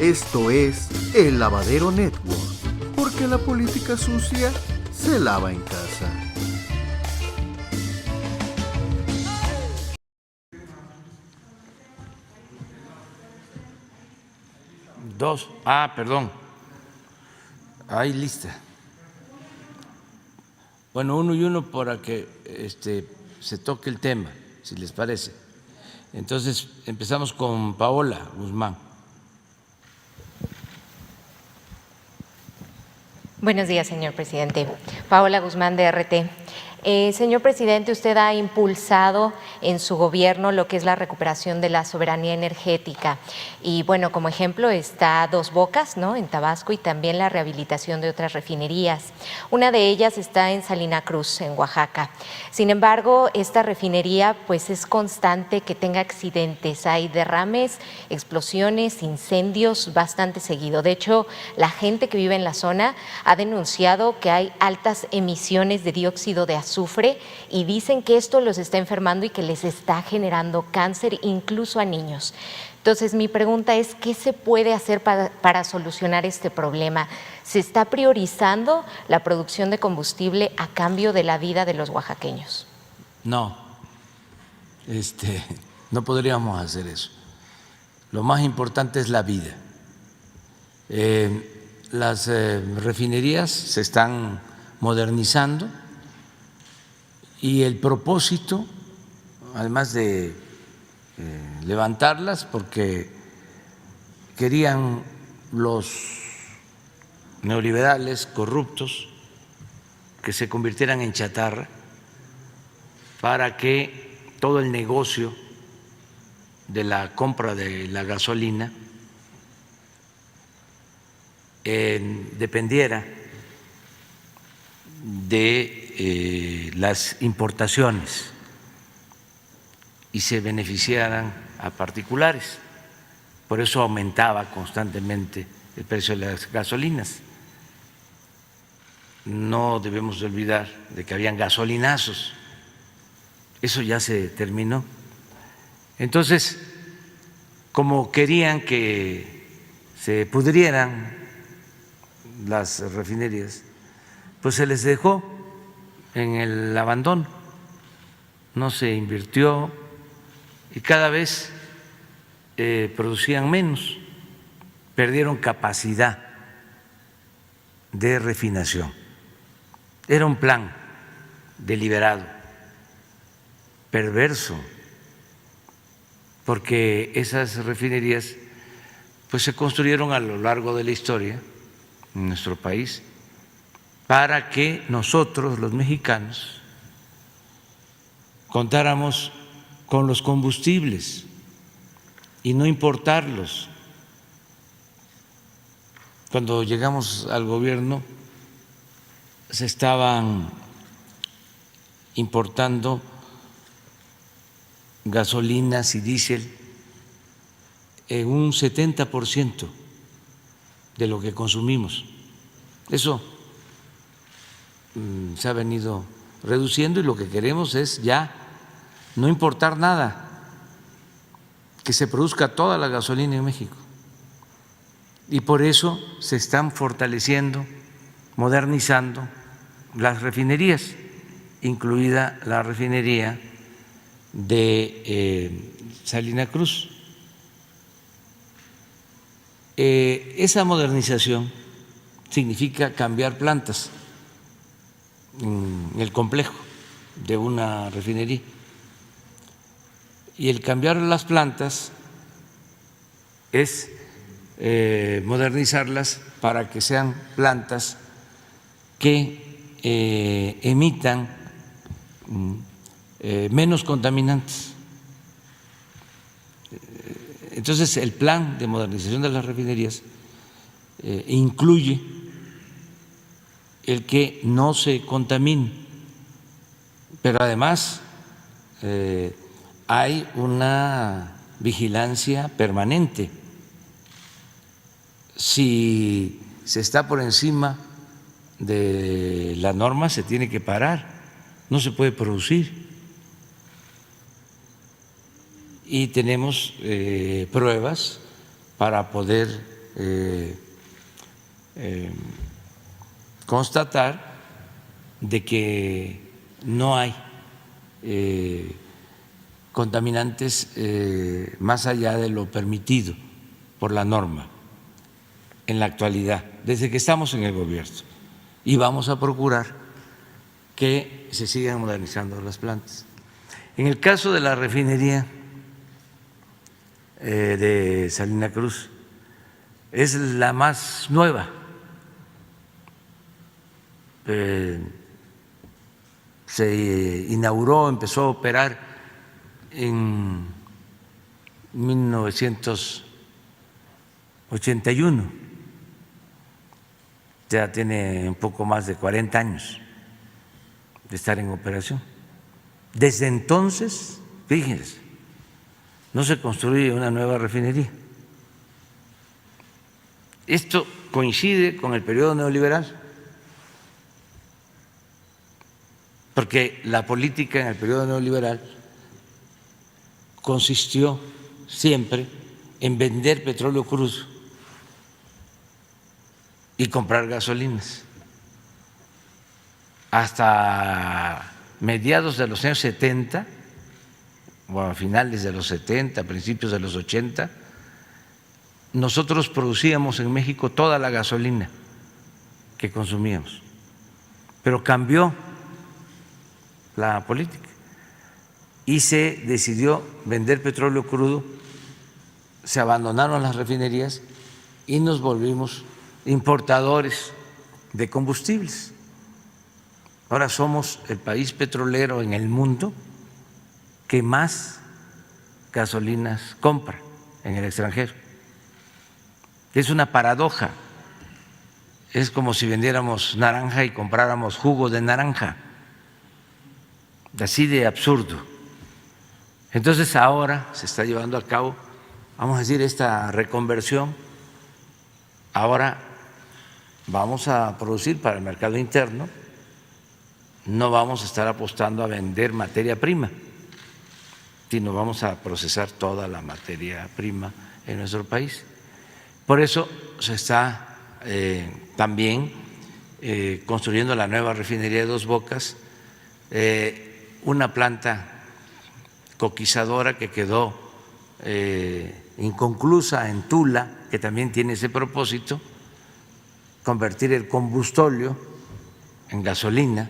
Esto es El Lavadero Network, porque la política sucia se lava en casa. Perdón. Hay lista. Bueno, uno y uno para que se toque el tema, si les parece. Entonces, empezamos con Paola Guzmán. Buenos días, señor presidente. Paola Guzmán, de RT. Señor presidente, usted ha impulsado en su gobierno lo que es la recuperación de la soberanía energética. Y bueno, como ejemplo está Dos Bocas, ¿no?, en Tabasco, y también la rehabilitación de otras refinerías. Una de ellas está en Salina Cruz, en Oaxaca. Sin embargo, esta refinería pues es constante que tenga accidentes. Hay derrames, explosiones, incendios bastante seguido. De hecho, la gente que vive en la zona ha denunciado que hay altas emisiones de dióxido de azufre y dicen que esto los está enfermando y que les está generando cáncer incluso a niños. Entonces, mi pregunta es, ¿qué se puede hacer para solucionar este problema? ¿Se está priorizando la producción de combustible a cambio de la vida de los oaxaqueños? No, no podríamos hacer eso. Lo más importante es la vida. Las refinerías se están modernizando y el propósito, además de levantarlas, porque querían los neoliberales corruptos que se convirtieran en chatarra para que todo el negocio de la compra de la gasolina dependiera de las importaciones y se beneficiaran a particulares. Por eso aumentaba constantemente el precio de las gasolinas. No debemos olvidar de que habían gasolinazos. Eso ya se terminó. Entonces, como querían que se pudrieran las refinerías, pues se les dejó en el abandono, no se invirtió y cada vez producían menos, perdieron capacidad de refinación. Era un plan deliberado, perverso, porque esas refinerías pues se construyeron a lo largo de la historia en nuestro país para que nosotros, los mexicanos, contáramos con los combustibles y no importarlos. Cuando llegamos al gobierno se estaban importando gasolinas y diésel en un 70% de lo que consumimos. Eso se ha venido reduciendo y lo que queremos es ya no importar nada, que se produzca toda la gasolina en México. Y por eso se están fortaleciendo, modernizando las refinerías, incluida la refinería de Salina Cruz. Esa modernización significa cambiar plantas en el complejo de una refinería. Y el cambiar las plantas es modernizarlas para que sean plantas que emitan menos contaminantes. Entonces, el plan de modernización de las refinerías incluye el que no se contamine, pero además hay una vigilancia permanente. Si se está por encima de la norma, se tiene que parar, no se puede producir. Y tenemos pruebas para poder constatar de que no hay contaminantes más allá de lo permitido por la norma en la actualidad, desde que estamos en el gobierno, y vamos a procurar que se sigan modernizando las plantas. En el caso de la refinería de Salina Cruz, es la más nueva. Se inauguró, empezó a operar en 1981, ya tiene un poco más de 40 años de estar en operación. Desde entonces, fíjense, no se construye una nueva refinería. Esto coincide con el periodo neoliberal, porque la política en el periodo neoliberal consistió siempre en vender petróleo crudo y comprar gasolinas. Hasta mediados de los años 70, o a finales de los 70, principios de los 80, nosotros producíamos en México toda la gasolina que consumíamos, pero cambió la política y se decidió vender petróleo crudo, se abandonaron las refinerías y nos volvimos importadores de combustibles. Ahora somos el país petrolero en el mundo que más gasolinas compra en el extranjero. Es una paradoja, es como si vendiéramos naranja y compráramos jugo de naranja, así de absurdo. Entonces ahora se está llevando a cabo, vamos a decir, esta reconversión. Ahora vamos a producir para el mercado interno, no vamos a estar apostando a vender materia prima, sino vamos a procesar toda la materia prima en nuestro país. Por eso se está también construyendo la nueva refinería de Dos Bocas, una planta coquizadora que quedó inconclusa en Tula, que también tiene ese propósito, convertir el combustóleo en gasolina.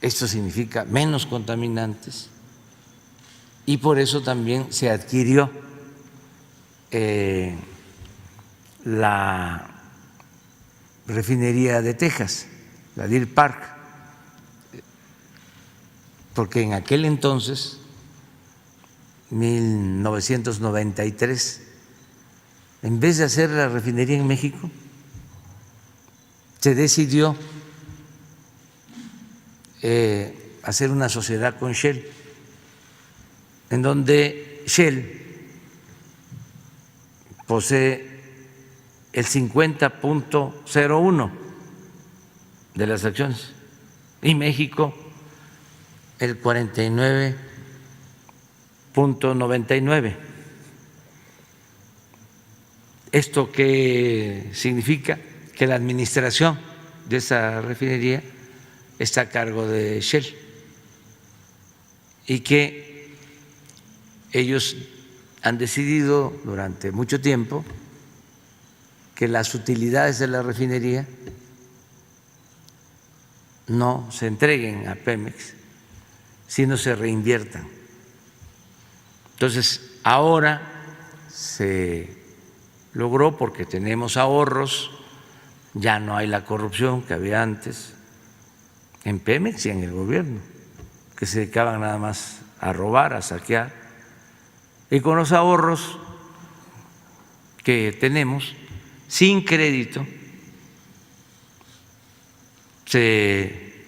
Esto significa menos contaminantes y por eso también se adquirió la refinería de Texas, la Deer Park, porque en aquel entonces, 1993, en vez de hacer la refinería en México, se decidió hacer una sociedad con Shell, en donde Shell posee el 50.01 de las acciones y México el 49.99. ¿Esto qué significa? Que la administración de esa refinería está a cargo de Shell y que ellos han decidido durante mucho tiempo que las utilidades de la refinería no se entreguen a Pemex, sino se reinviertan. Entonces, ahora se logró, porque tenemos ahorros, ya no hay la corrupción que había antes en Pemex y en el gobierno, que se dedicaban nada más a robar, a saquear, y con los ahorros que tenemos, sin crédito, se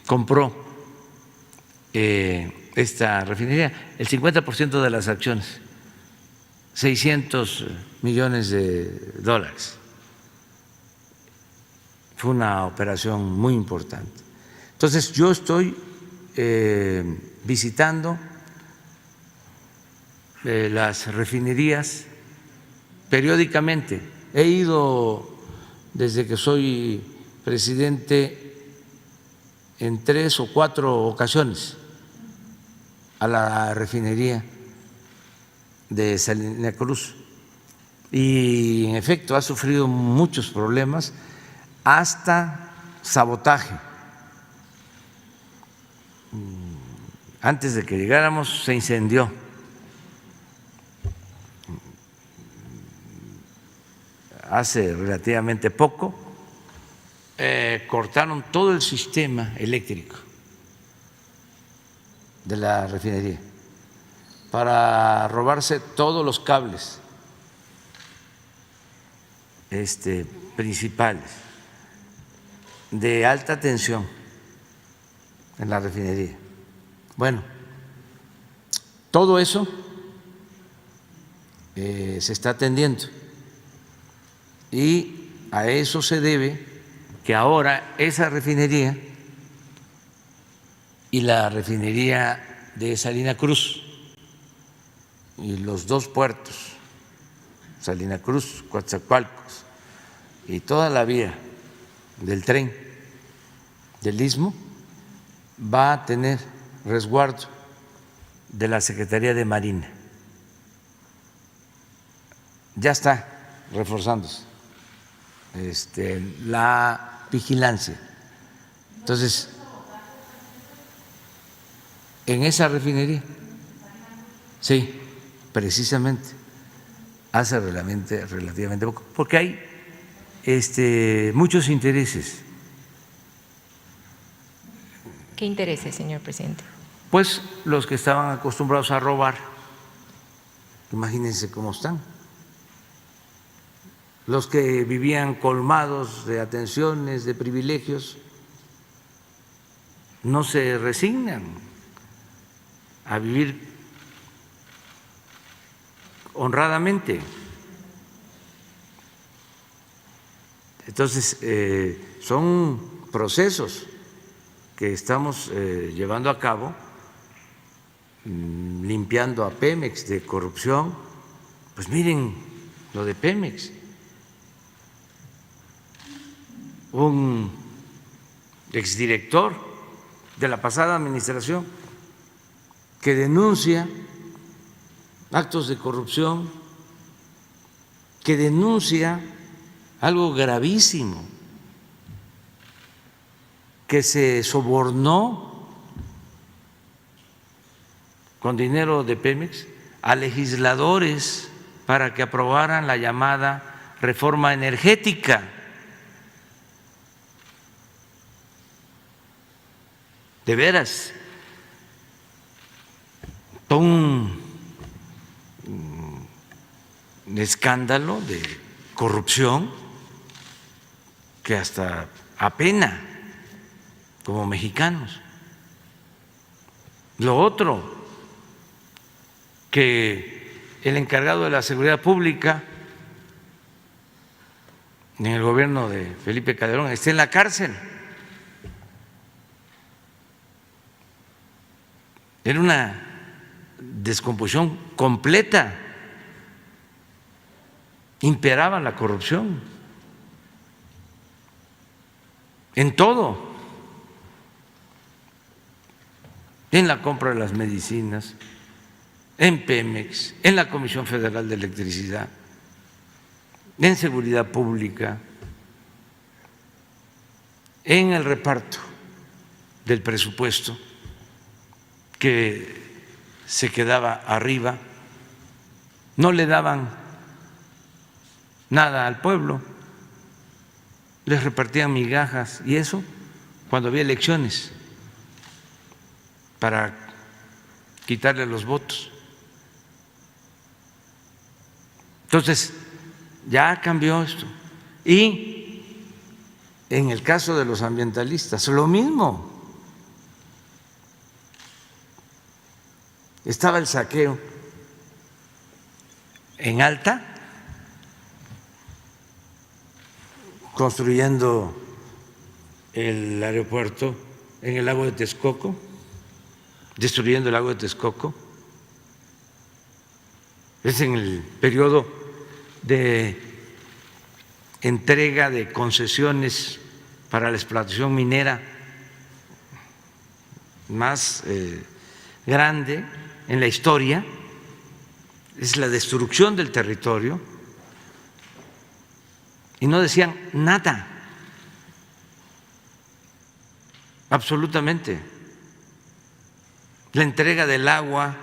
compró esta refinería, el 50% de las acciones, 600 millones de dólares. Fue una operación muy importante. Entonces, yo estoy visitando las refinerías periódicamente. He ido desde que soy presidente en 3 o 4 ocasiones a la refinería de Salina Cruz y en efecto ha sufrido muchos problemas, hasta sabotaje. Antes de que llegáramos se incendió. Hace relativamente poco cortaron todo el sistema eléctrico de la refinería para robarse todos los cables principales de alta tensión en la refinería. Bueno, todo eso se está atendiendo y a eso se debe que ahora esa refinería y la refinería de Salina Cruz y los 2 puertos, Salina Cruz, Coatzacoalcos y toda la vía del tren del Istmo va a tener resguardo de la Secretaría de Marina. Ya está reforzándose la vigilancia. Entonces, en esa refinería, sí, precisamente, hace relativamente poco, porque hay muchos intereses. ¿Qué intereses, señor presidente? Pues los que estaban acostumbrados a robar, imagínense cómo están. Los que vivían colmados de atenciones, de privilegios, no se resignan a vivir honradamente. Entonces, son procesos que estamos llevando a cabo, limpiando a Pemex de corrupción. Pues miren lo de Pemex. Un exdirector de la pasada administración que denuncia actos de corrupción, que denuncia algo gravísimo, que se sobornó con dinero de Pemex a legisladores para que aprobaran la llamada reforma energética. De veras, un escándalo de corrupción que hasta apena como mexicanos. Lo otro, que el encargado de la seguridad pública en el gobierno de Felipe Calderón esté en la cárcel. Era una descomposición completa, imperaba la corrupción en todo, en la compra de las medicinas, en Pemex, en la Comisión Federal de Electricidad, en seguridad pública, en el reparto del presupuesto que se quedaba arriba, no le daban nada al pueblo, les repartían migajas, y eso cuando había elecciones para quitarle los votos. Entonces, ya cambió esto. Y en el caso de los ambientalistas, lo mismo. Estaba el saqueo en Alta, construyendo el aeropuerto en el lago de Texcoco, destruyendo el lago de Texcoco. Es en el periodo de entrega de concesiones para la explotación minera más grande en la historia, es la destrucción del territorio, y no decían nada, absolutamente. La entrega del agua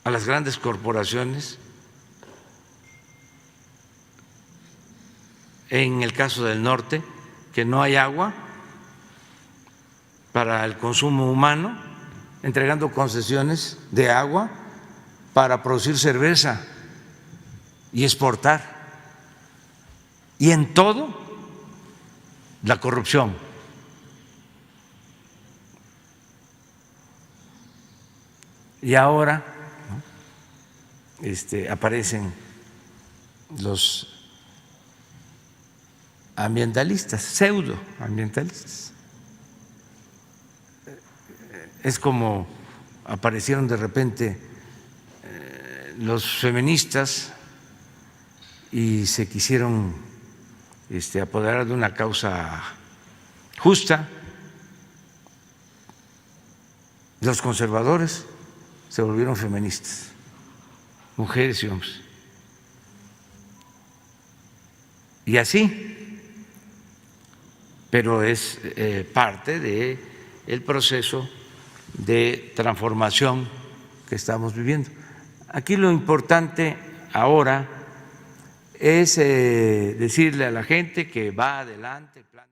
a las grandes corporaciones, en el caso del norte, que no hay agua para el consumo humano, entregando concesiones de agua para producir cerveza y exportar. Y en todo, la corrupción. Y ahora aparecen los ambientalistas, pseudoambientalistas. Es como aparecieron de repente los feministas y se quisieron apoderar de una causa justa. Los conservadores se volvieron feministas, mujeres y hombres. Y así, pero es parte del proceso de transformación que estamos viviendo. Aquí lo importante ahora es decirle a la gente que va adelante el plan.